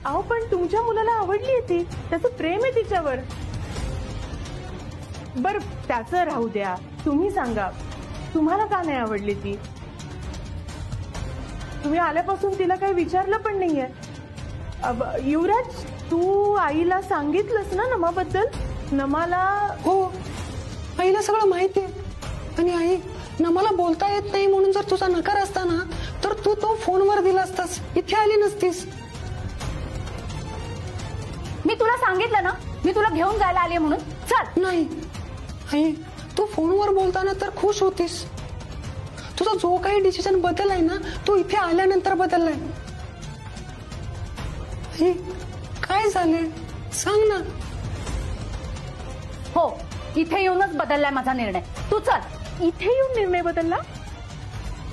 अहो पण तुमच्या मुलाला आवडली ती, त्याचं प्रेम आहे तिच्यावर. बर त्याचं राहू द्या, तुम्ही सांगा तुम्हाला का नाही आवडली ती? तुम्ही आल्यापासून तिला काही विचारलं पण नाहीये. युवराज, तू आईला सांगितलंस ना नमाबद्दल? नमाला? हो, आईला सगळं माहिती आहे. आणि आई, नमाला बोलता येत नाही म्हणून जर तुझा नकार असता ना तर तू तो फोनवर दिला असतास, इथे आली नसतीस. मी तुला सांगितलं ना मी तुला घेऊन जायला आली म्हणून. चल. नाही आई, तू फोनवर बोलताना तर खुश होतीस. तुझा जो काही डिसिजन बदललाय ना तो इथे आल्यानंतर बदललाय. आई, काय झालंय सांग ना. हो, इथे येऊनच बदललाय माझा निर्णय. तू चल. इथे येऊन निर्णय बदलला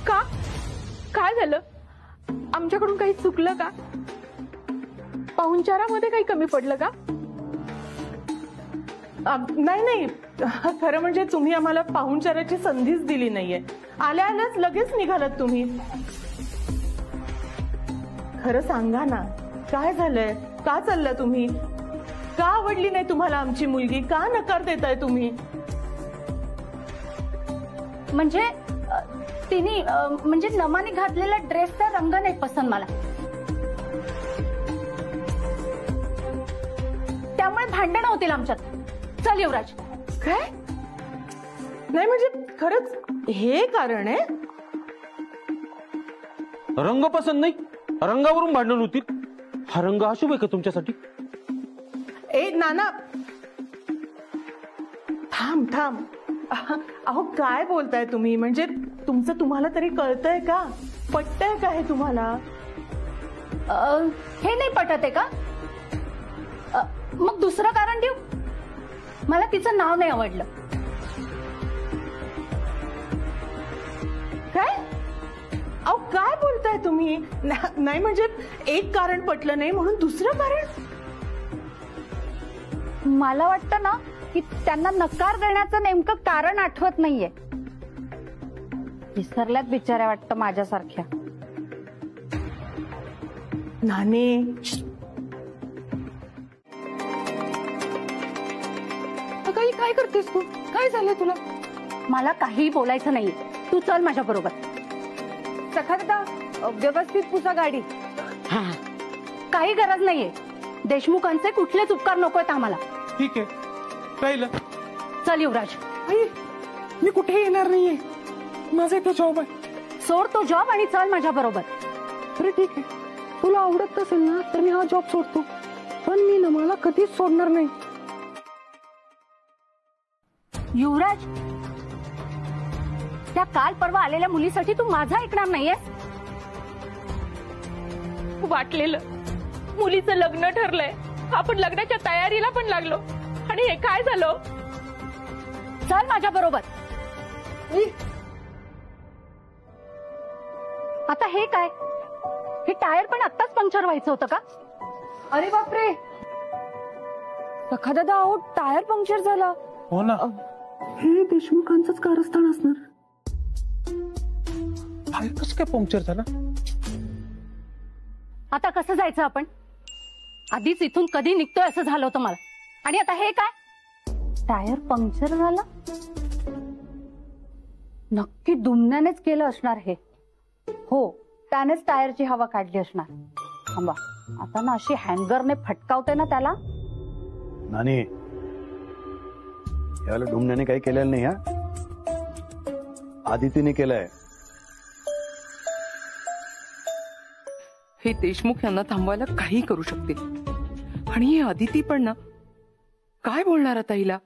का? काय झालं? आमच्याकडून काही चुकलं का? पाहुणचारामध्ये काही कमी पडलं का? नाही नाही, खरं म्हणजे तुम्ही आम्हाला पाहुणचाराची संधीच दिली नाहीये. आल्या आल्याच लगेच निघालात तुम्ही. खरं सांगा ना, काय झालंय? का चाललं तुम्ही? का आवडली नाही तुम्हाला आमची मुलगी? का नकार देताय तुम्ही? म्हणजे तिने म्हणजे नमाने घातलेला ड्रेसचा रंग नाही पसंत मला, त्यामुळे भांडण होतील आमच्यात. चल युवराज. काय? नाही म्हणजे खरंच हे कारण आहे? रंग पसंत नाही, रंगावरून भांडण होतील. हा रंग अशुभ आहे का तुमच्यासाठी? ए नाना, थांब थांब. अहो काय बोलताय तुम्ही? म्हणजे तुमचं तुम्हाला तरी कळतंय का? पटतंय का हे तुम्हाला? हे नाही पटत आहे का? मग दुसरं कारण देऊ? मला तिचं नाव नाही आवडलं. काय? अहो काय बोलताय तुम्ही? नाही म्हणजे एक कारण पटलं नाही म्हणून दुसरं कारण? मला वाटतं ना की त्यांना नकार देण्याचं नेमकं कारण आठवत नाहीये. विसरल्यात बिचाऱ्या वाटतं माझ्यासारख्या. नाने, काही काय करतेस तू? काय झालंय तुला? मला काही बोलायचं नाहीये. तू चल माझ्या बरोबर. सखादा, व्यवस्थित पुसा गाडी. काही गरज नाहीये. देशमुखांचे कुठलेच उपकार नकोत आम्हाला. ठीक आहे, कळलं. चल युवराज. आई, मी कुठे येणार नाहीये. माझा इथे जॉब आहे. सोड तो जॉब आणि चल माझ्या बरोबर. अरे ठीक आहे, तुला आवडत नसेल ना तर मी हा जॉब सोडतो, पण मी नमाला कधीच सोडणार नाही. युवराज, त्या काल परवा आलेल्या मुलीसाठी तू माझा ऐकणार नाहीयेस? वाटलेलं मुलीचं लग्न ठरलंय, आपण लग्नाच्या तयारीला पण लागलो आणि हे काय झालं? चल माझ्या बरोबर. आता हे काय? हे टायर पण आत्ताच पंक्चर व्हायचं होतं का? अरे बापरे, सखादा, अहो टायर पंक्चर झाला. हो ना. हे देशमुखांचंच कारस्थान असणार. टायर कसं काय पंक्चर झाला? आता कसं जायचं आपण? आधीच इथून कधी निघतोय असं झालं होतं मला, आणि आता हे काय? टायर पंक्चर झाला? नक्की दुमण्यानेच केलं असणार हे. हो, त्यानेच टायरची हवा काढली असणार. थांबा, आता ना अशी हँगरने फटकावते ना त्याला. नानी, याला डुमण्याने काही केलेलं नाही. हा, आदितीने केलंय. हे देशमुख यांना थांबवायला काही करू शकते. आणि ही अदिती पण ना, काय बोलणार आता हिला?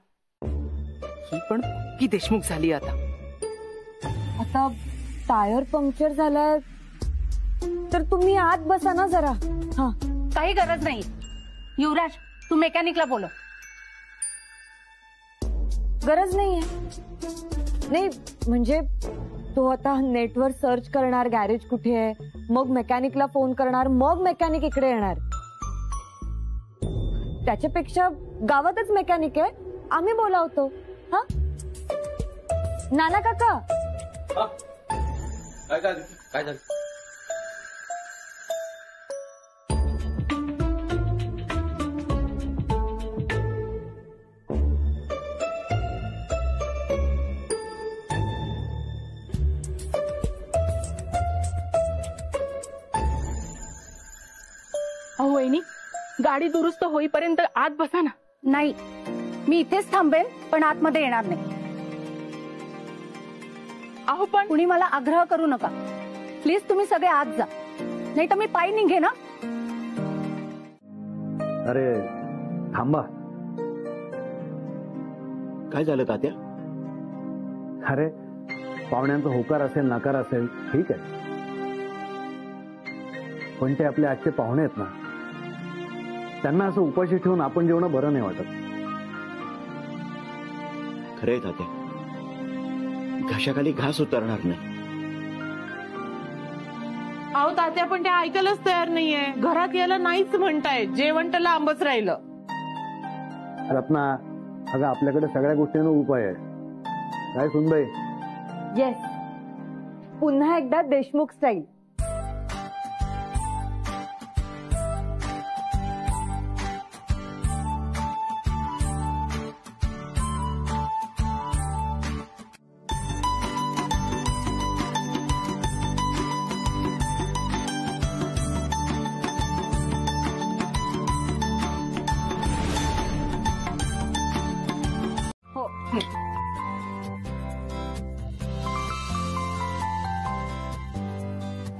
ही पण की देशमुख झाली आता. आता टायर पंक्चर झालाय तर तुम्ही आत बसा ना जरा. हा, काही गरज नाही. युवराज, तू मेकॅनिकला बोलव. गरज नाहीये. नाही म्हणजे तो आता नेटवर सर्च करणार गॅरेज कुठे आहे, मग मेकॅनिकला फोन करणार, मग मेकॅनिक इकडे येणार. त्याच्यापेक्षा गावातच मेकॅनिक आहे, आम्ही बोलावतो. हा नाना काका. काय झालं? वहिनी, गाडी दुरुस्त होईपर्यंत आत बसा ना. नाही, मी इथेच थांबेन, पण आतमध्ये येणार नाही. अहो पण कुणी मला आग्रह करू नका. प्लीज तुम्ही सगळे आत जा, नाही तर मी पायी निघे ना. अरे थांबा. काय झालं तात्या? अरे पाहुण्यांचा होकार असेल नकार असेल ठीक आहे, पण ते आपले आजचे पाहुणे आहेत ना, त्यांना असं उपाशी ठेवून आपण जेवणं बरं नाही वाटत. खरंय तात्या, घशाखाली घास उतरणार नाही. अहो तात्या पण ते ऐकायलाच तयार नाहीये. घरात यायला नाहीच म्हणताय, जेवण तर लांबच राहिलं. रत्ना, अगं आपल्याकडे सगळ्या गोष्टींवर उपाय आहे. काय सुनबाई? येस, पुन्हा एकदा देशमुख स्टाईल.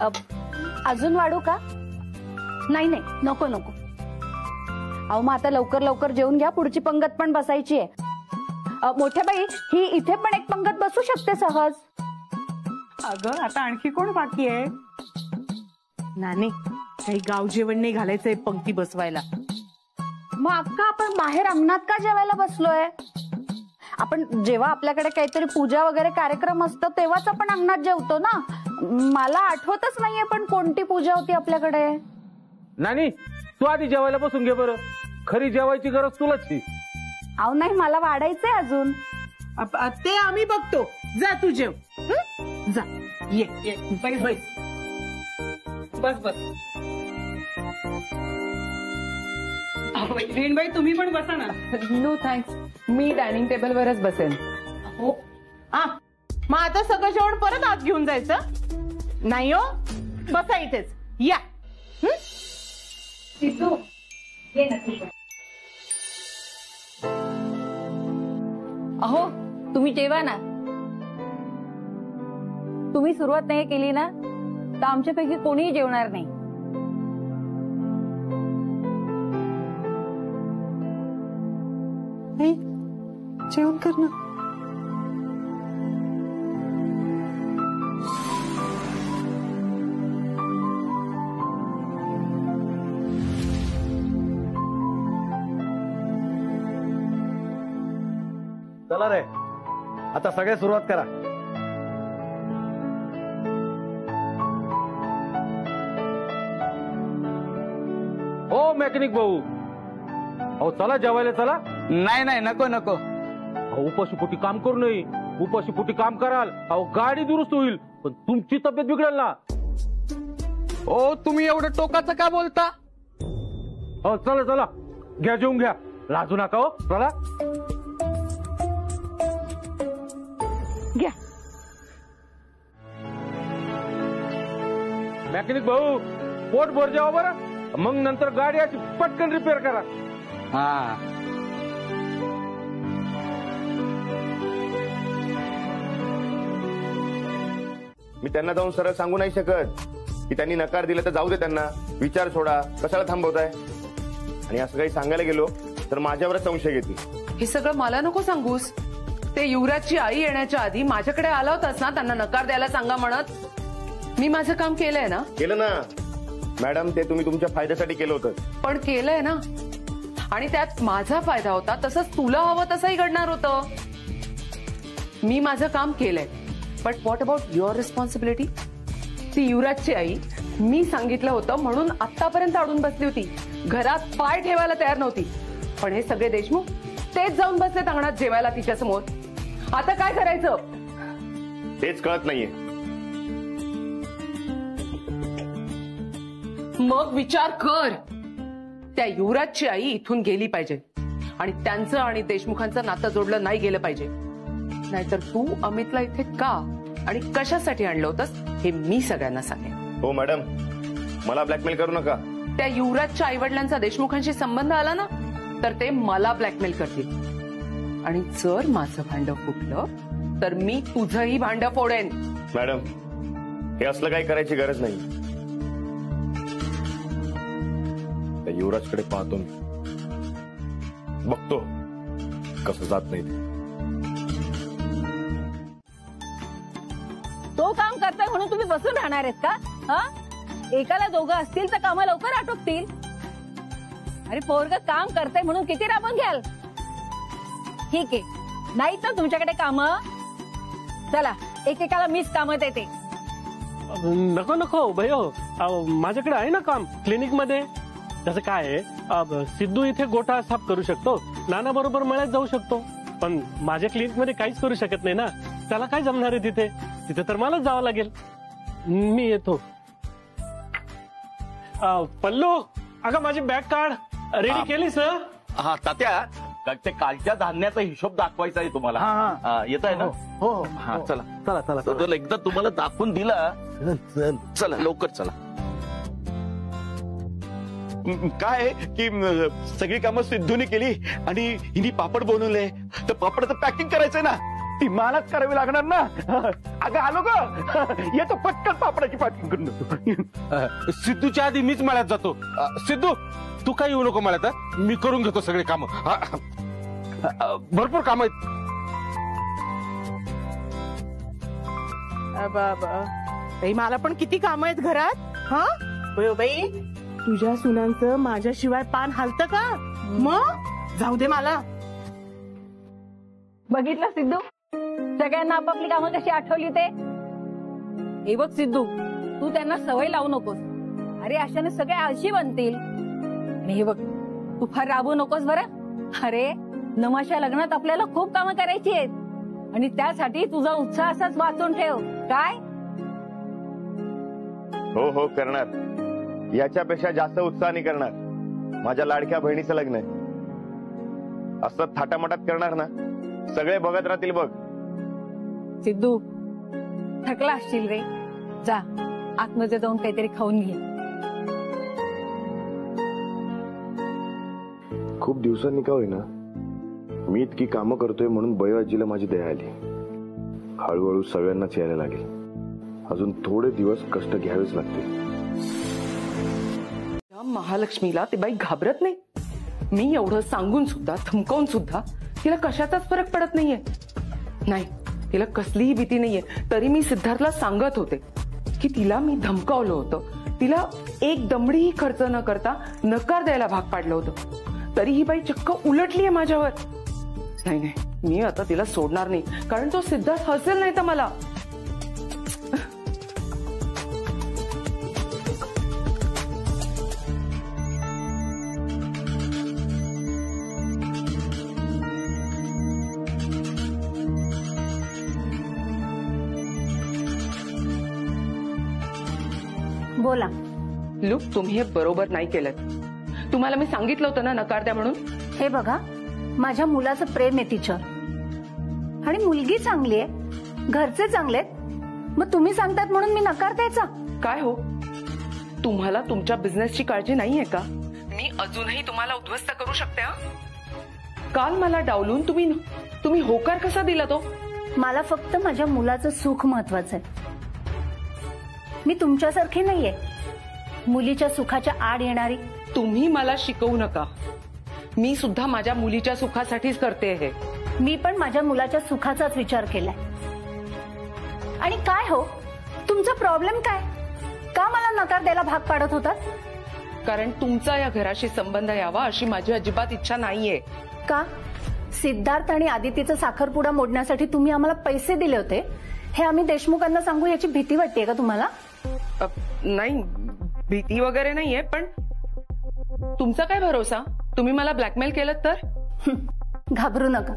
हो. अजून वाढू का? नाही नाही, नको नको. अहो मग आता लवकर लवकर जेवून घ्या, पुढची पंगत पण बसायची आहे. मोठ्या बाई, ही इथे पण एक पंगत बसू शकते सहज. अगं आता आणखी कोण बाकी आहे? नानी, काही गाव जेवण नाही घालायचंय पंक्ती बसवायला. मग अक्का आपण बाहेर अंगणात का जेवायला बसलोय? आपण जेव्हा आपल्याकडे काहीतरी पूजा वगैरे कार्यक्रम असतो तेव्हाच आपण अंगणात जेवतो ना. मला आठवतच नाहीये पण कोणती पूजा होती आपल्याकडे. नानी, तू आधी जेवायला बसून घे बरं. खरी जेवायची गरज तुलाच आहे. अहो नाही, मला वाढायचंय अजून. ते आम्ही बघतो. जा तू जेव. हं? जा, ये ये. बैस बैस, बस बस. बाई तुम्ही पण बसा ना. नो थँक्स, मी डायनिंग टेबलवरच बसेन. हो. मग आता सगळं जेवण परत आत घेऊन जायचं? नाही हो, बसा इथेच. या. अहो तुम्ही जेवा ना. तुम्ही सुरुवात नाही केली ना तर आमच्यापैकी कोणीही जेवणार नाही. जेवण कर ना. चला रे, आता सगळे सुरुवात करा. हो मेकॅनिक भाऊ, अहो चला जेवायला चला. नाही नाही, नको नको. अहो उपाशीपोटी काम करू नये. उपाशीपोटी काम कराल, अहो गाडी दुरुस्त होईल, पण तुमची तब्येत बिघडेल ना. ओ तुम्ही एवढं टोकाचं का बोलता? हो चला चला, घ्या जेवून घ्या. लाजू नका हो, चला घ्या. मेकॅनिक भाऊ, पोट भर जेवा बरं, मग नंतर गाडी अशी पटकन रिपेअर करा. हा, मी त्यांना जाऊन सरळ सांगू नाही शकत की त्यांनी नकार दिला तर जाऊ दे, त्यांना विचार सोडा, कशाला थांबवताय. आणि असं काही सांगायला गेलो तर माझ्यावरच संशय घेतील. हे सगळं मला नको सांगूस. ते युवराजची आई येण्याच्या आधी माझ्याकडे आला होतास ना त्यांना नकार द्यायला सांगा म्हणत. मी माझं काम केलंय ना. केलं ना मॅडम, ते तुम्ही तुमच्या फायद्यासाठी केलं होतं. पण केलंय ना, आणि त्यात माझा फायदा होता, तसंच तुला हवं तसंही घडणार होतं. मी माझं काम केलंय, but what about your responsibility? ती युवराजची आई, मी सांगितलं होतं म्हणून आतापर्यंत अडून बसली होती. घरात पाय ठेवायला तयार नव्हती. पण हे सगळे देशमुख तेच जाऊन बसलेत अंगणात जेवायला तिच्या समोर. आता काय करायचं तेच कळत नाहीये. मग विचार कर. त्या युवराजची आई इथून गेली पाहिजे आणि त्यांचं आणि देशमुखांचं नातं जोडलं नाही गेलं पाहिजे. नाहीतर तू अमितला इथे का आणि कशासाठी आणलं होतंस हे मी सगळ्यांना सांगेन. हो मॅडम, मला ब्लॅकमेल करू नका. त्या युवराजच्या आईवडिलांचा देशमुखांशी संबंध आला ना तर ते मला ब्लॅकमेल करतील. आणि जर माझं भांडं फुटलं तर मी तुझंही भांडं फोडेन. मॅडम, हे असलं काही करायची गरज नाही. त्या युवराजकडे पाहतो मी, बघतो कसं जात नाही ते. तो काम करताय म्हणून तुम्ही बसून राहणार आहेत का? हा, एकाला दोघं असतील तर कामं लवकर आटोपतील. अरे पोरग काम करताय म्हणून किती राबून घ्याल? ठीक आहे, नाही तर तुमच्याकडे कामं, चला एकेकाला मीच कामं देते. नको नको भयो, माझ्याकडे आहे ना काम क्लिनिक मध्ये. त्याचं काय आहे, सिद्धू इथे गोठा साफ करू शकतो, नाना बरोबर मळ्यात जाऊ शकतो, पण माझ्या क्लिनिक मध्ये काहीच करू शकत नाही ना. त्याला काय जमणार आहे तिथे? तिथे तर मलाच जावं लागेल. मी येतो. पल्लू, अगं माझी बॅग काढ. रेडी केलीस? हा तात्या, ते कालच्या धान्याचा हिशोब दाखवायचा आहे तुम्हाला. येत आहे ना? हो. हा चला चला चला चला. तो एकदा तुम्हाला दाखवून दिला. चला लवकर चला. काय की सगळी कामं सिद्धूने केली आणि हिने पापड बनवले, तर पापडाचं पॅकिंग करायचंय ना, ती मलाच करावी लागणार ना. अगं आलो ग, येतो पटकन पापडाची पॅकिंग करून. सिद्धूच्या आधी मीच मळ्यात जातो. सिद्धू, तू काय येऊ नको मळ्यात. मी करून घेतो सगळे काम. भरपूर काम आहेत. बाई, मला पण किती काम आहेत घरात. हा बाई, तुझ्या सुनांचं माझ्याशिवाय पान हलतं का? मग जाऊ दे मला. बघितलं सिद्धू, सगळ्यांना आपापली कामं कशी आठवली ते. हे बघ सिद्धू, तू त्यांना सवय लावू नकोस. अरे अशाने सगळे आळशी बनतील. आणि हे बघ, तू फार राबू नकोस बरं. अरे नमाशा लग्नात आपल्याला खूप कामं करायची आहेत आणि त्यासाठी तुझा उत्साह असाच वाचून ठेव. काय? हो करणार. याच्यापेक्षा जास्त उत्साहाने करणार. माझ्या लाडक्या बहिणीचं लग्न आहे. असं थाटामाटात करणार ना, सगळे बघत राहतील बघ. सिद्धू, थकला असशील रे. जा आतमध्ये जाऊन काहीतरी खाऊन घे. खूप दिवसांनी का होईना मी इतकी कामं करतोय म्हणून बयो आजीला माझी दया आली. हळूहळू सगळ्यांनाच यायला लागेल. अजून थोडे दिवस कष्ट घ्यावेच लागतील. महालक्ष्मीला ते बाई घाबरत नाही. मी एवढं सांगून सुद्धा, धमकावून सुद्धा तिला कशाचाच फरक पडत नाहीये. नाही, तिला कसलीही भीती नाहीये. तरी मी सिद्धार्थला सांगत होते की तिला मी धमकावलं होतं. तिला एक दमडीही खर्च न करता नकार द्यायला भाग पाडलं होतं. तरी ही बाई चक्क उलटलीये माझ्यावर. नाही, मी आता तिला सोडणार नाही, कारण तो सिद्धार्थ हसेल नाही तर मला. बोला. लुक, तुम्ही हे बरोबर नाही केलं. तुम्हाला मी सांगितलं होतं ना नकार द्या म्हणून. हे बघा, माझ्या मुलाचं प्रेम आहे तिच्यावर आणि मुलगी चांगली आहे, घरचे चांगले. मग तुम्ही सांगतात म्हणून मी नकार द्यायचा? काय हो, तुम्हाला तुमच्या बिझनेसची काळजी नाहीये का? मी अजूनही तुम्हाला उद्ध्वस्त करू शकते. काल मला डावलून तुम्ही होकार कसा दिला तो? मला फक्त माझ्या मुलाचं सुख महत्वाचं आहे. मी तुमच्यासारखी नाहीये, मुलीच्या सुखाच्या आड येणारी. तुम्ही मला शिकवू नका. मी सुद्धा माझ्या मुलीच्या सुखासाठीच करते हे. मी पण माझ्या मुलाच्या सुखाचाच विचार केलाय. आणि काय हो, तुमचा प्रॉब्लेम काय? का मला नकार द्यायला भाग पाडत होतात? कारण तुमचा या घराशी संबंध यावा अशी माझी अजिबात इच्छा नाहीये. का? सिद्धार्थ आणि आदितीचा साखरपुडा मोडण्यासाठी तुम्ही आम्हाला पैसे दिले होते, हे आम्ही देशमुखांना सांगू याची भीती वाटते का तुम्हाला? नाही, भीती वगैरे नाहीये, पण तुमचा काय भरोसा? तुम्ही मला ब्लॅकमेल केलं तर? घाबरू नका,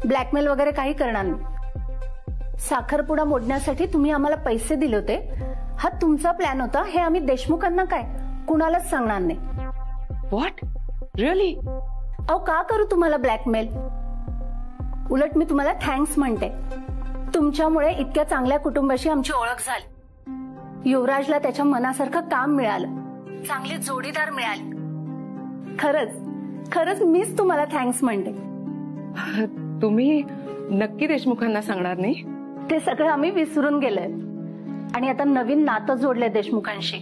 ब्लॅकमेल वगैरे काही करणार नाही. साखरपुडा मोडण्यासाठी तुम्ही आम्हाला पैसे दिले होते, हा तुमचा प्लॅन होता, हे आम्ही देशमुखांना काय कुणालाच सांगणार नाही. व्हॉट? रिअली? अहो, का करू तुम्हाला ब्लॅकमेल? उलट मी तुम्हाला थँक्स म्हणते. तुमच्यामुळे इतक्या चांगल्या कुटुंबाशी आमची ओळख झाली. युवराजला त्याच्या मनासारखं काम मिळालं. चांगली जोडीदार मिळाली. खरंच मीच तुम्हाला थँक्स म्हणते. तुम्ही नक्की देशमुखांना सांगणार नाही? ते सगळं आम्ही विसरून गेलोय आणि आता नवीन नातं जोडलंय देशमुखांशी.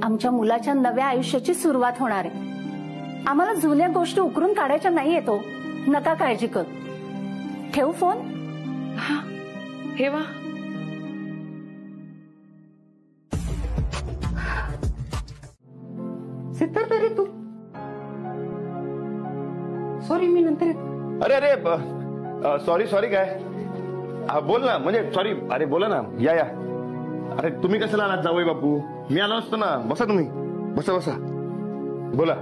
आमच्या मुलाच्या नव्या आयुष्याची सुरुवात होणार आहे. आम्हाला जुन्या गोष्टी उकरून काढायच्या नाही येतो. नका काळजी कर. ठेवू फोन? हा ठेवा. सिद्धार्थ, अरे तू सॉरी, मी नंतर येतो. अरे सॉरी काय बोल ना, म्हणजे सॉरी. अरे बोला ना, या. अरे तुम्ही कशाला आलात जावई बापू? मी आलो असतो ना. बसा तुम्ही, बसा बोला.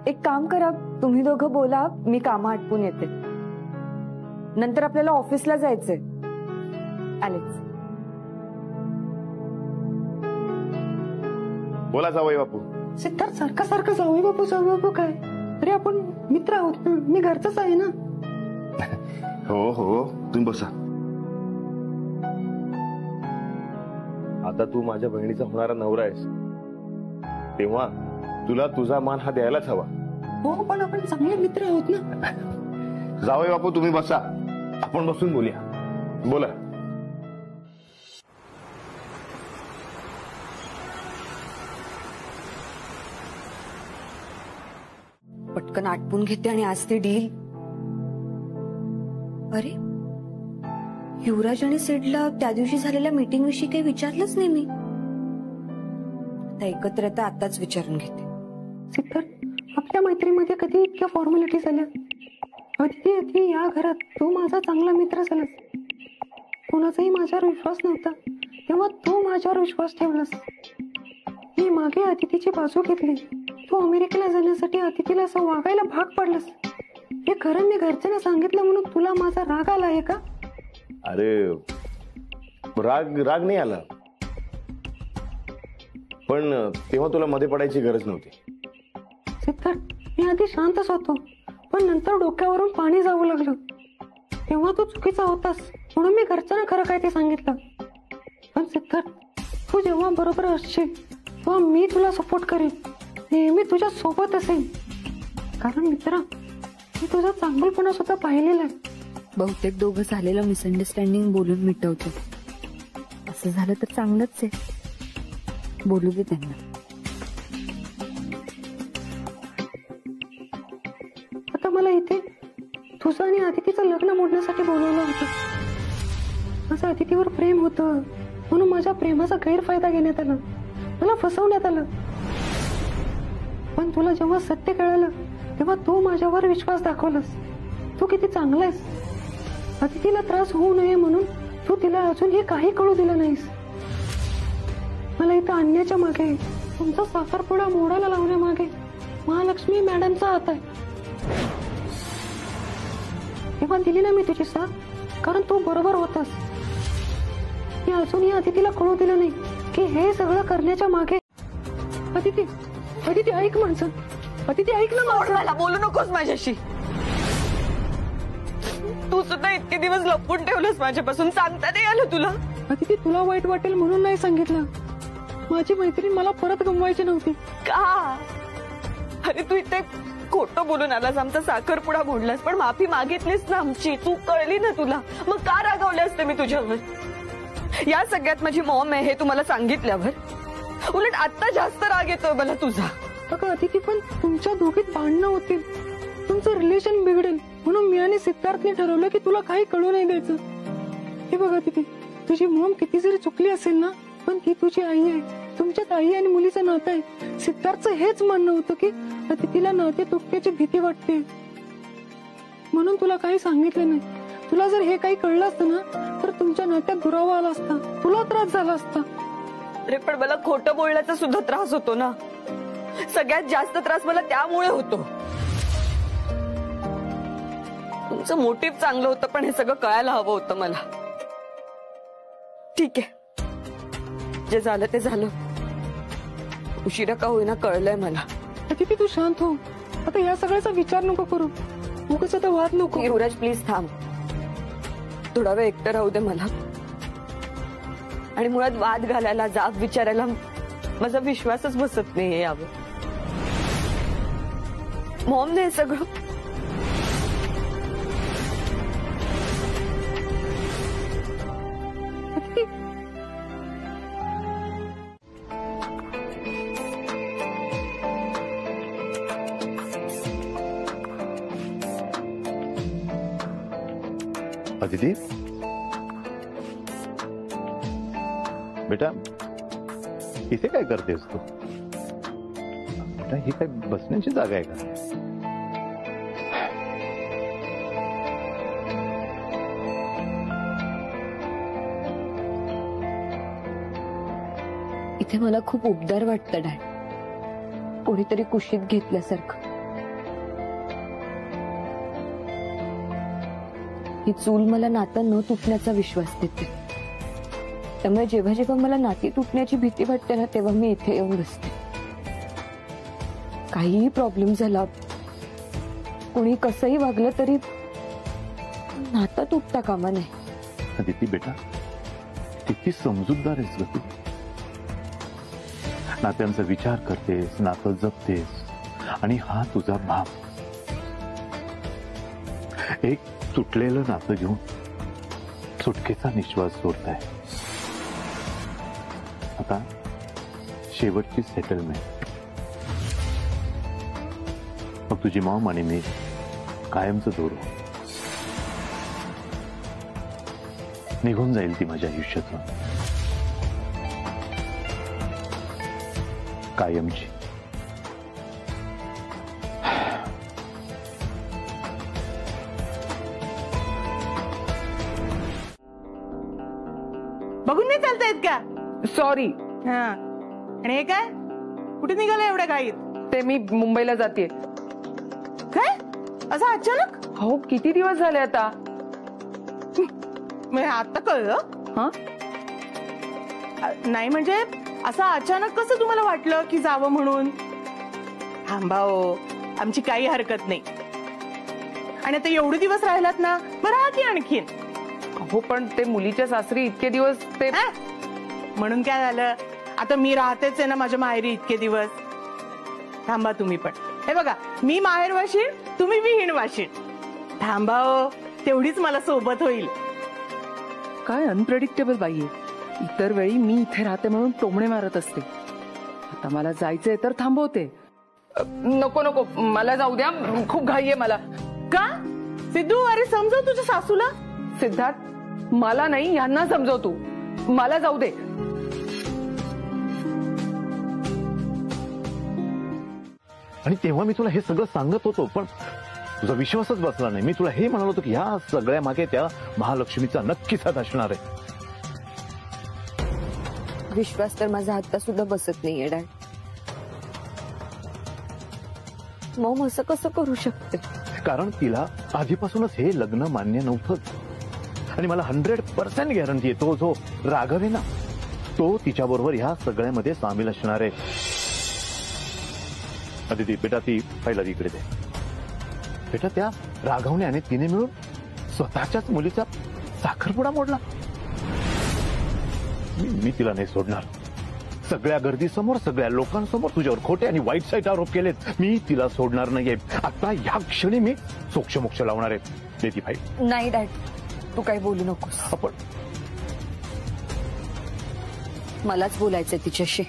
एक काम करा, तुम्ही दोघं बोला, मी कामं आटपून येते. नंतर आपल्याला ऑफिसला जायचंय. आलेच. बोला जावई बापू. सिद्धार्थ, सारखं जावई बापू काय? अरे आपण मित्र आहोत ना, मी घरचाच आहे ना. हो तुम्ही बसा. आता तू माझ्या बहिणीचा होणारा नवरा आहेस, तेव्हा तुला तुझा मान हा द्यायलाच हवा. हो, पण आपण चांगले मित्र आहोत ना. जावई बापू तुम्ही बसा, आपण बसून बोलूया. बोला. पटकन आटपून घेते आणि आज ती डील. अरे युवराज आणि सिडला त्या दिवशी झालेल्या मीटिंग विषयी काही विचारलंच नाही मी. आता एकत्र येता आताच विचारून घेते. सिद्धार्थ, आपल्या मैत्रीमध्ये कधी इतक्या फॉर्मॅलिटी झाल्या? अदिती या घरात तू माझा चांगला मित्र झालास. कोणाचाही माझ्यावर विश्वास नव्हता, तेव्हा तू माझ्यावर विश्वास ठेवलास. मी मागे अदितीची बाजू घेतली. तू अमेरिकेला जाण्यासाठी अदितीला असं वागायला भाग पडलास. हे खरं मी घरच्यांना सांगितलं म्हणून तुला माझा राग आला आहे का? अरे राग नाही आला, पण तेव्हा तुला मध्ये पडायची गरज नव्हती. सिद्धार्थ, मी आधी शांतच होतो, पण नंतर डोक्यावरून पाणी जाऊ लागलं. तेव्हा तू चुकीचा होतास म्हणून मी घरच्यांना खरं काय ते सांगितलं. पण सिद्धार्थ, तू जेव्हा बरोबर असशील तेव्हा मी तुला सपोर्ट करेन, नेहमी तुझ्या सोबत असेल. कारण मित्रा, मी तुझा चांगलपणा सुद्धा पाहिलेला आहे. बहुतेक दोघं झालेलं मिसअंडरस्टँडिंग बोलून मिटवतो. असं झालं तर चांगलंच आहे. बोलू दे त्यांना. आता मला इथे तुझं आणि अदितीचं लग्न मोडण्यासाठी बोलवलं होतं. माझं अदितीवर प्रेम होतं म्हणून माझ्या प्रेमाचा गैरफायदा घेण्यात आला, मला फसवण्यात आलं. पण तुला जेव्हा सत्य कळालं तेव्हा तू माझ्यावर विश्वास दाखवलास. तू किती चांगला आहेस. अदितीला त्रास होऊ नये म्हणून तू तिला अजूनही काही कळू दिलं नाहीस. मला इथं आणण्याच्या मागे, तुमचा साखरपुडा मोडाला लावण्यामागे महालक्ष्मी मॅडमचा हात आहे. तेव्हा दिली ना मी तुझी साथ, कारण तू बरोबर होतास. मी अजूनही अदितीला कळू दिलं नाही की हे सगळं करण्याच्या मागे. अदिती ऐक माझं. अदिती ऐक ना माझं. मला बोलू नकोस माझ्याशी. तू सुद्धा इतके दिवस लपवून ठेवलंस माझ्यापासून, सांगता नाही आलं तुला. अदिती, तुला वाईट वाटेल म्हणून नाही सांगितलं. माझी मैत्रीण मला परत गमवायची नव्हती. का? अरे तू इथे खोटं बोलून आलास, आमचा साखरपुडा मोडलास, पण माफी मागितलीस ना आमची. तू कळली ना तुला, मग का रागावले असते मी तुझ्यावर? या सगळ्यात माझी मॉम आहे हे तुम्हाला सांगितल्यावर उलट आता जास्त राग येतोय मला तुझा. अगं अदिती, पण तुमच्या दोघीत भांडणं होतील, तुमचं रिलेशन बिघडेल, म्हणून मी आणि सिद्धार्थने ठरवलं की तुला काही कळू नाही द्यायचं. हे बघ अदिती, तुझी मॉम किती जरी चुकली असेल ना, पण ती तुझी आई आहे. तुमच्यात आई आणि मुलीचं नातं आहे. सिद्धार्थचं हेच म्हणणं होतं की अदितीला नाते तुटण्याची भीती वाटते, म्हणून तुला काही सांगितलं नाही. तुला जर हे काही कळलं असतं ना तर तुमच्या नात्यात दुरावा आला असता, तुला त्रास झाला असता. अरे पण मला खोटं बोलण्याचा सुद्धा त्रास होतो ना. सगळ्यात जास्त त्रास मला त्यामुळे होतो. तुमचं मोटिव्ह चांगलं होतं, पण हे सगळं कळायला हवं होतं मला. ठीक आहे, जे झालं ते झालं. उशिरा का होईना कळलंय मला. अदिती, तू शांत हो. आता या सगळ्याचा विचार नको करू, उगाच आता वाद नको. युवराज प्लीज थांब. थोडा वेळ एकटं राहू दे मला. आणि मुळात वाद घालायला, जाब विचारायला माझा विश्वासच बसत नाहीये यावर. मॉमने हे सगळं अदिती बेटा इथे काय करतेस तू? बेटा ही काय बसण्याची जागा आहे का? इथे मला खूप उबदार वाटतं डॅड. कोणीतरी कुशीत घेतल्यासारखं. ही चूल मला नातं न तुटण्याचा विश्वास देते. त्यामुळे जेव्हा जेव्हा मला नाती तुटण्याची भीती वाटते ना, तेव्हा मी इथे येऊन बसते. काहीही प्रॉब्लेम झाला, कोणी कसंही वागलं तरी नातं तुटता कामा नये. अदिती बेटा किती समजूतदार आहेस ग तू. नात्यांचा विचार करतेस, नातं जपतेस, आणि हा तुझा भाव. एक तुटलेलं नातं घेऊन सुटकेचा निश्वास सोडताय. आता शेवटची सेटलमेंट. मग तुझी मॉम आणि मी कायमचं दोरू. निघून जाईल ती माझ्या आयुष्यातून कायमची. बघून नाही चालतायत का? सॉरी. हा, आणि हे काय कुठे निघालं एवढ्या घाईत? ते मी मुंबईला जाते. काय असं अचानक? हो, किती दिवस झाले आता. म्हणजे आता कळलं? हा, नाही म्हणजे असं अचानक कसं तुम्हाला वाटलं की जावं म्हणून? थांबा हो, आमची काही हरकत नाही. आणि आता एवढे दिवस राहिलात ना, बरं राहा की आणखीन. हो, पण ते मुलीच्या सासरी इतके दिवस ते म्हणून काय झालं? आता मी राहतेच आहे ना माझ्या माहेरी इतके दिवस. थांबा तुम्ही पण. हे बघा, मी माहेर वाशीन, तुम्ही विहीण वाशीन. थांबा हो, तेवढीच मला सोबत होईल. काय अनप्रेडिक्टेबल बाई आहे. इतर वेळी मी इथे राहते म्हणून टोमणे मारत असते. आता मला जायचंय तर थांबवते. नको नको, मला जाऊ द्या, खूप घाई आहे मला. का सिद्धू? अरे समजव तुझ्या सासूला. सिद्धार्थ, मला नाही, यांना समजव तू. मला जाऊ दे. आणि तेव्हा मी तुला हे सगळं सांगत होतो, पण तुझा विश्वासच बसला नाही. मी तुला हे म्हणालो होतो की ह्या सगळ्या मागे त्या महालक्ष्मीचा नक्कीच हात असणार आहे. विश्वास तर माझा आता सुद्धा बसत नाहीये डॅड. मॉम असं कसं करू शकते? कारण तिला आधीपासूनच हे लग्न मान्य नव्हतं. आणि मला 100% गॅरंटी आहे, तो जो राघव आहे ना, तो तिच्याबरोबर ह्या सगळ्यामध्ये सामील असणार आहे. अदिती बेटा, ती फाईल आधी इकडे दे. बेटा, त्या राघवने आणि तिने मिळून स्वतःच्याच मुलीचा साखरपुडा मोडला. मी तिला नाही सोडणार. सगळ्या गर्दीसमोर, सगळ्या लोकांसमोर तुझ्यावर खोटे आणि वाईट साईट आरोप केलेत. मी तिला सोडणार नाहीये. आता या क्षणी मी सोक्षमोक्ष लावणार आहे. दे ती फाईल. नाही डॅड, तू काही बोलू नकोस. आपण मलाच बोलायचंय तिच्याशी.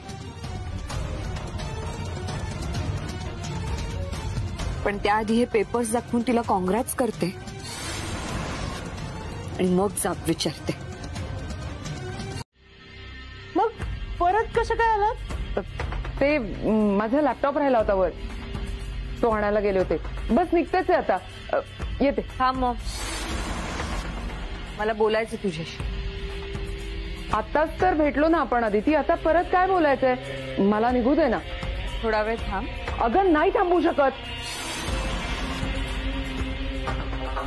पण त्याआधी हे पेपर्स दाखवून तिला काँग्रॅट्स करते आणि मग जाब विचारते. मग परत कसं काय आलात? ते माझा लॅपटॉप राहिला होता वर, तो आणायला गेले होते. बस निघतेच आहे आता. येते. हा मग मला बोलायचं तुझ्याशी. आताच तर भेटलो ना आपण अदिती, आता परत काय बोलायचंय? मला निघू दे ना. थोडा वेळ थांब. अगं नाही थांबू शकत.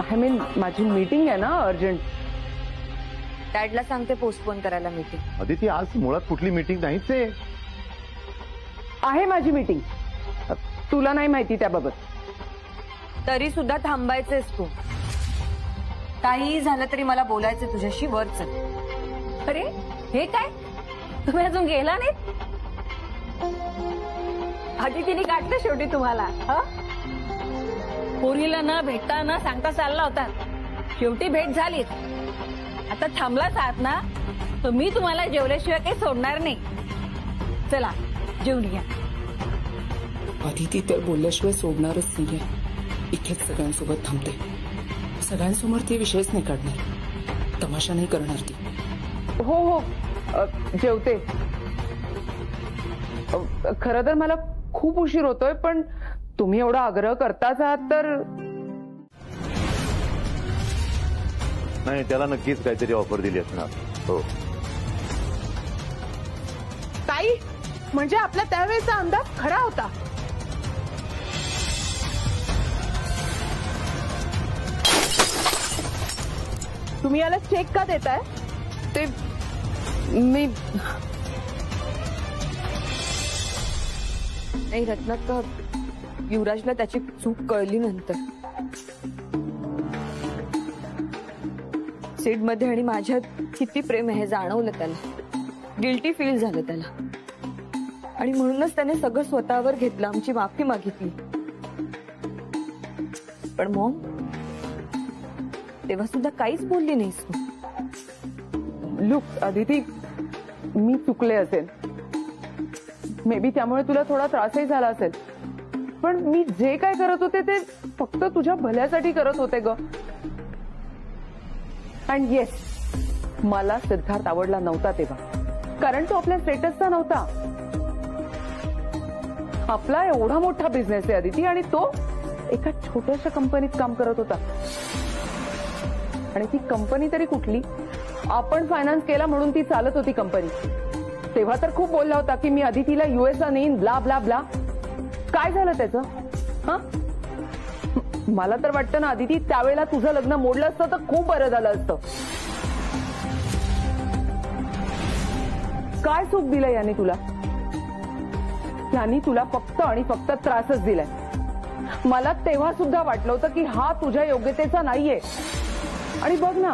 आय मीन माझी मीटिंग आहे ना अर्जंट. डॅडला सांगते पोस्टपोन करायला मीटिंग. अदिती, आज मुळात कुठली मीटिंग नाहीच आहे माझी मीटिंग. तुला नाही माहिती त्याबाबत. तरी सुद्धा थांबायचेस तू. काहीही झालं तरी मला बोलायचं तुझ्याशी. वर चल. अरे हे काय, तुम्ही अजून गेला नाही? आधी तिने काढलं शेवटी तुम्हाला. पोरीला न भेटता न सांगता चालला होता, शेवटी भेट झालीच. आता थांबलाच आहात ना, तर मी तुम्हाला जेवल्याशिवाय काही सोडणार नाही. चला जेवून घ्या. अदिती तर बोलल्याशिवाय सोडणारच नाहीये. इथेच सगळ्यांसोबत थांबते. सगळ्यांसमोर ती विषयच नाही काढणार, तमाशा नाही करणार ती. हो हो जेवते. खरं तर मला खूप उशीर होतोय, पण तुम्ही एवढा आग्रह करताच आहात तर. नाही, त्याला नक्कीच काहीतरी ऑफर दिली असणार. हो. ताई, म्हणजे आपला त्यावेळेचा अंदाज खरा होता. तुम्ही याला चेक का देताय? ते मी नाही रत्नात, युवराजला त्याची चूक कळली नंतर. सीडमध्ये आणि माझ्यात किती प्रेम आहे हे जाणवलं त्याला. गिल्टी फील झालं त्याला, आणि म्हणूनच त्याने सगळं स्वतःवर घेतलं, आमची माफी मागितली. पण मॉम, तेव्हा सुद्धा काहीच बोलली नाहीस तू. लुक अदिती, मी चुकले असेल. मे बी त्यामुळे तुला थोडा त्रासही झाला असेल, पण मी जे काय करत होते ते फक्त तुझ्या भल्यासाठी करत होते ग. अँड येस, मला सिद्धार्थ आवडला नव्हता तेव्हा, कारण तो आपल्या स्टेटसचा नव्हता. आपला एवढा मोठा बिझनेस आहे अदिती, आणि तो एका छोट्याशा कंपनीत काम करत होता. आणि ती कंपनी तरी कुठली, आपण फायनान्स केला म्हणून ती चालत होती कंपनी. तेव्हा तर खूप बोलला होता की मी अदितीला युएसला नेईन, ब्ला ब्ला ब्ला. काय झालं त्याचं? हा, मला तर वाटतं ना अदिती, त्यावेळेला तुझं लग्न मोडलं असतं तर खूप बरं झालं असतं. काय सुख दिलं याने तुला? यांनी तुला फक्त आणि फक्त त्रासच दिलाय. मला तेव्हा सुद्धा वाटलं होतं की हा तुझ्या योग्यतेचा नाहीये. आणि बघ ना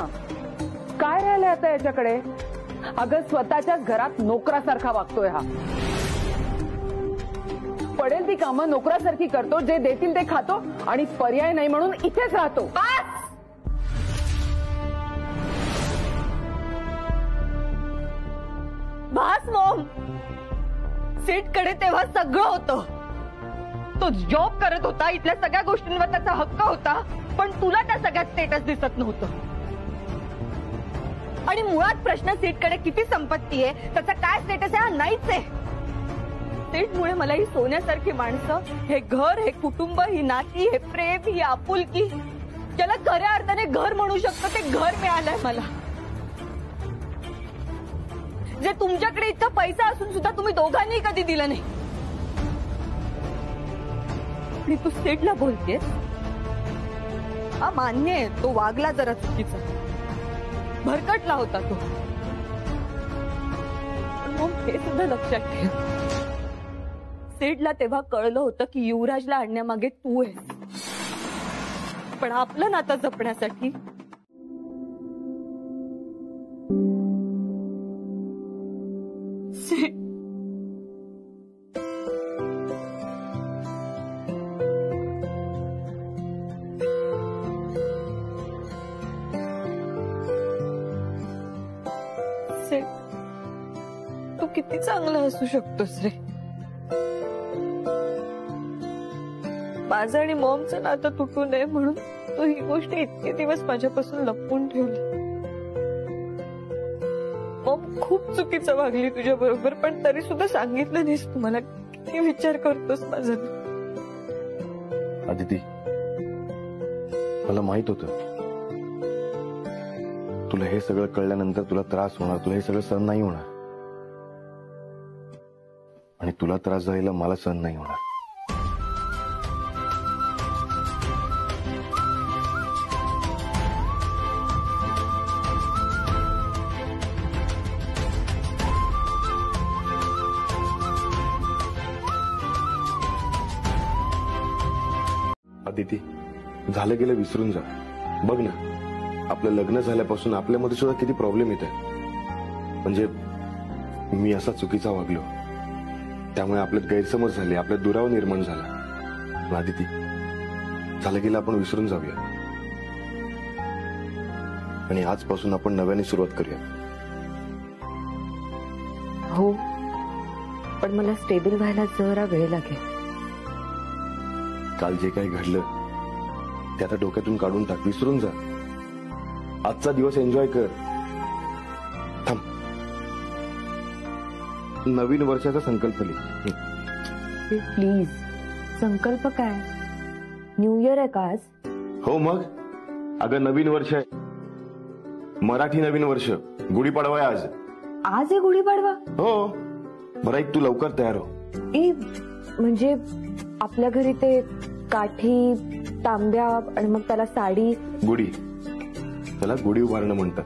काय राहिलंय आता याच्याकडे. अगं, स्वतःच्याच घरात नोकरासारखा वागतोय हा. पडेल ती कामं नोकरासारखी करतो, जे देतील ते खातो, आणि पर्याय नाही म्हणून इथेच राहतो. बास मॉम, सीटकडे तेव्हा सगळं होतं. तो जॉब करत होता, इथल्या सगळ्या गोष्टींवर त्याचा हक्क होता, पण तुला त्या सगळ्यात स्टेटस दिसत नव्हतं. आणि मुळात प्रश्न सीटकडे किती संपत्ती आहे, त्याचा काय स्टेटस आहे हा नाहीच आहे. सीटमुळे मला ही सोन्यासारखी माणसं, हे घर, हे कुटुंब, ही नाती, हे प्रेम, ही आपुलकी, ज्याला खऱ्या अर्थाने घर म्हणू शकतो ते घर मिळालंय मला. जे तुमच्याकडे इतका पैसा असून सुद्धा तुम्ही दोघांनी कधी दिलं नाही. आणि तू सेटला बोलतेस, हा मान्य आहे, तो वागला जरा चुकीचा, भरकटला होता तो. मग हे सुद्धा लक्षात ठेव, सेटला तेव्हा कळलं होतं की युवराजला आणण्यामागे तू आहे. पण आपलं नातं जपण्यासाठी तू किती चांगलं असू शकतोस रे. माझं आणि मॉमचं नातं तुटू नये म्हणून तू ही गोष्ट इतके दिवस माझ्यापासून लपवून ठेवली. मॉम खूप चुकीचं वागली तुझ्या बरोबर, पण तरी सुद्धा सांगितलं नाहीस. तुम्हाला किती विचार करतोस माझा. अदिती, मला माहित होतं तुला हे सगळं कळल्यानंतर तुला त्रास होणार, तुला हे सगळं सहन नाही होणार, आणि तुला त्रास झालेला मला सहन नाही होणार. अदिती, झालं गेलं विसरून जा. बघ ना, आपलं लग्न झाल्यापासून आपल्यामध्ये सुद्धा किती प्रॉब्लेम येत आहे. म्हणजे मी असा चुकीचा वागलो, त्यामुळे आपल्यात गैरसमज झाले, आपल्यात दुरावा निर्माण झाला. आदिती, झालं गेलं आपण विसरून जाऊया आणि आजपासून आपण नव्याने सुरुवात करूया. हो, पण मला स्टेबल व्हायला जरा वेळ लागेल. काल जे काही घडलं ते आता डोक्यातून काढून टाक, विसरून जा. आजचा दिवस एन्जॉय कर. थांब, नवीन वर्षाचा संकल्प लिह. प्लीज. संकल्प काय? न्यू इयर आहे का आज? हो मग. अगं नवीन वर्ष आहे, मराठी नवीन वर्ष. गुढीपाडवा आहे आज. आज आहे गुढीपाडवा? हो. बरं ऐक, तू लवकर तयार हो. म्हणजे आपल्या घरी ते काठी, तांब्या आणि मग त्याला साडी. गुढी, त्याला गुढी उभारणं म्हणतात.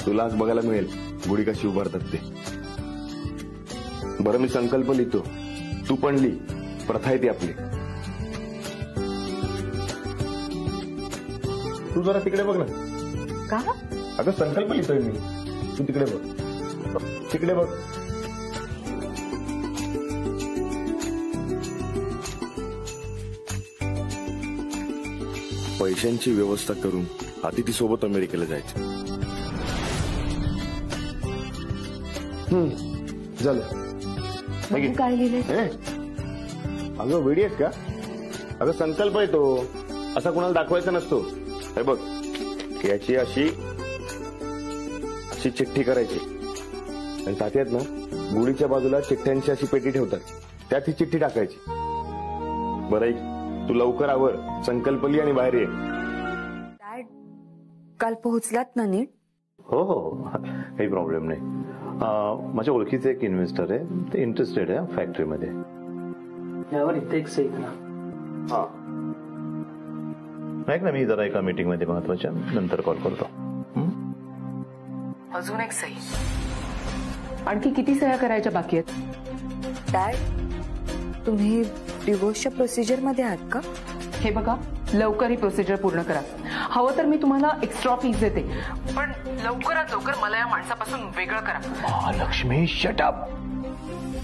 तुला आज बघायला मिळेल गुढी कशी उभारतात ते. बरं, मी संकल्प लिहितो, तू पण लिही. प्रथा आहे ती आपली. तू जरा तिकडे बघ ना. का? अगं संकल्प लिहितोय मी, तू तिकडे बघ. तिकडे बघ. पैशांची व्यवस्था करून अतिथी सोबत अमेरिकेला जायचं. झालं. काय लिहिलंय? अगं वेडी आहेस का? अगं संकल्प आहे तो, असा कोणाला दाखवायचा नसतो. हे बघ, याची अशी चिठ्ठी करायची आणि तात्यात ना गुढीच्या बाजूला चिठ्ठ्यांची अशी पेटी ठेवतात, त्यात ही चिठ्ठी टाकायची. बरं, तू लवकर आवर, संकल्प लिही आणि बाहेर ये. डॅड, काल पोहोचलात ना नीट? हो हो, काही प्रॉब्लेम नाही. माझ्या ओळखीचे एक इन्व्हेस्टर आहे, ते इंटरेस्टेड आहे फॅक्टरीमध्ये. यावर इथे एक सही करा. हा, ऐक ना, मी जरा एका मीटिंग मध्ये महत्वाच्या, नंतर कॉल करतो. अजून एक सही. आणखी किती सह्या करायच्या बाकी आहेत? डॅड, तुम्ही डिवोर्सच्या प्रोसिजर मध्ये आहात का? हे बघा, लवकर ही प्रोसिजर पूर्ण करा. हवं तर मी तुम्हाला एक्स्ट्रा फीस देते, पण लवकरात लवकर मला या माणसापासून वेगळं करा. Lakshmi, shut up.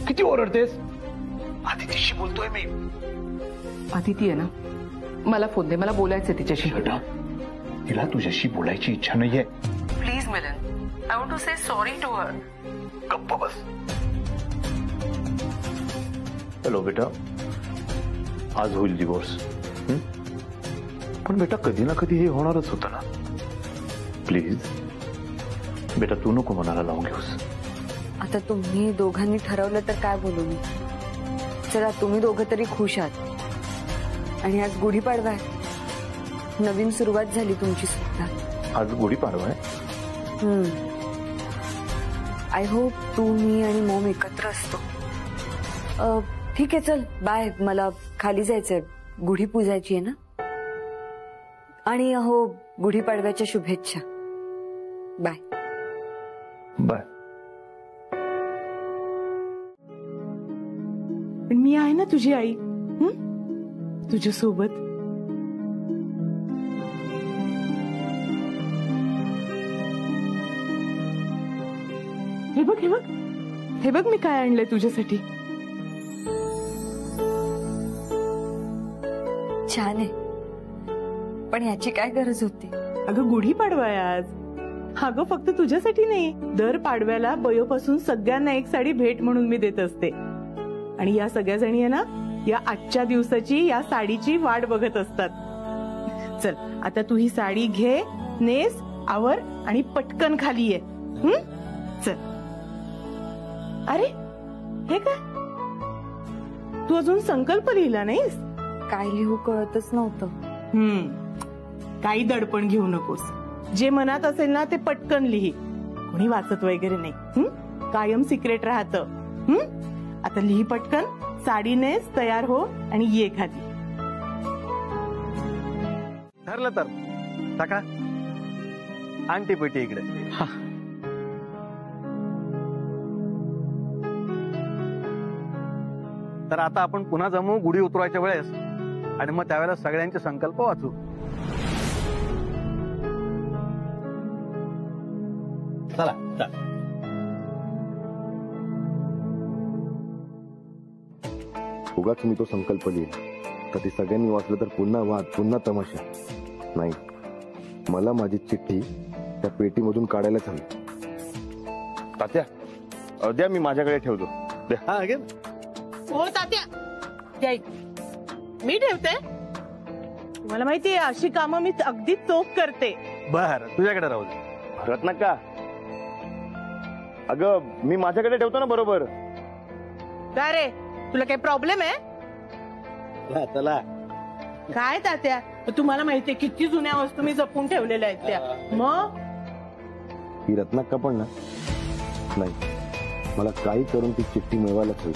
किती ओरडतेस? आदितीशी बोलतोय मी. अदिती आहे ना, मला फोन दे, मला बोलायचंय तिच्याशी. तिला तुझ्याशी बोलायची इच्छा नाहीये. Please Milan, I want to say sorry to her. गप्प बस. हॅलो बेटा, आज होईल डिवोर्स, पण बेटा कधी ना कधी हे होणारच होतं ना. प्लीज बेटा, तू नको मनाला लावून घेऊस. आता तुम्ही दोघांनी ठरवलं तर काय बोलू मी. चला, तुम्ही दोघं तरी खुश आहात. आणि आज गुढीपाडवा आहे, नवीन सुरुवात झाली तुमची सुद्धा. आज गुढीपाडवा आहे. आय होप तू, मी आणि मॉम एकत्र असतो. ठीक आहे, चल बाय. मला खाली जायचंय, गुढी पूजायची आहे ना. आणि हो, गुढीपाडव्याच्या शुभेच्छा. Bye bye. पण मी आहे ना तुझी आई, तुझ्या सोबत. हे बघ, हे बघ, हे बघ, मी काय आणलंय तुझ्यासाठी. छान आहे, पण याची काय गरज होती? अगं गुढीपाडवा आहे आज. अगं फक्त तुझ्यासाठी नाही, दर पाडव्याला बयोपासून सगळ्यांना एक साडी भेट म्हणून मी देत असते. आणि या सगळ्या जणी आहे ना, या आजच्या दिवसाची, या साडीची वाट बघत असतात. चल आता तू ही साडी घे, नेस, आवर आणि पटकन खाली ये. चल. अरे हे काय, तू अजून संकल्प लिहिला नाहीस? काय लिहू कळतच नव्हतं. काही दडपण घेऊ नकोस. जे मनात असेल ना ते पटकन लिही. कोणी वाचत वगैरे नाही. कायम सिक्रेट राहतं. आता लिही पटकन. साडी नेस, तयार हो आणि ये खाली. ठरलं तर टाका. आणटी पेटी इकडे. तर आता आपण पुन्हा जमू गुढी उतरवायच्या वेळेस, आणि मग त्यावेळेला सगळ्यांचे संकल्प वाचू. चला. उगाच मी तो संकल्प लिहिला तर ती सगळ्यांनी वाचलं तर पुन्हा वाद पुन्हा तमाशा. नाही, मला माझी चिठ्ठी त्या पेटीमधून काढायलाच हवी. तात्या द्या, मी माझ्याकडे ठेवतो. द्या. हो तात्या, द्या. मी ठेवते. मला माहितीये अशी कामं मी अगदी चोख करते. बर, तुझ्याकडे राहू दे. रत्नाक्का, अगं मी माझ्याकडे ठेवतो ना बरोबर. काय रे, तुला काही प्रॉब्लेम आहे? चला. काय तात्या, तुम्हाला माहितीये किती जुन्या वस्तू मी जपून ठेवलेल्या आहेत त्या. मग ही रत्नाक्का पण ना, नाही, मला काही करून ती चिठ्ठी मिळवायलाच हवी.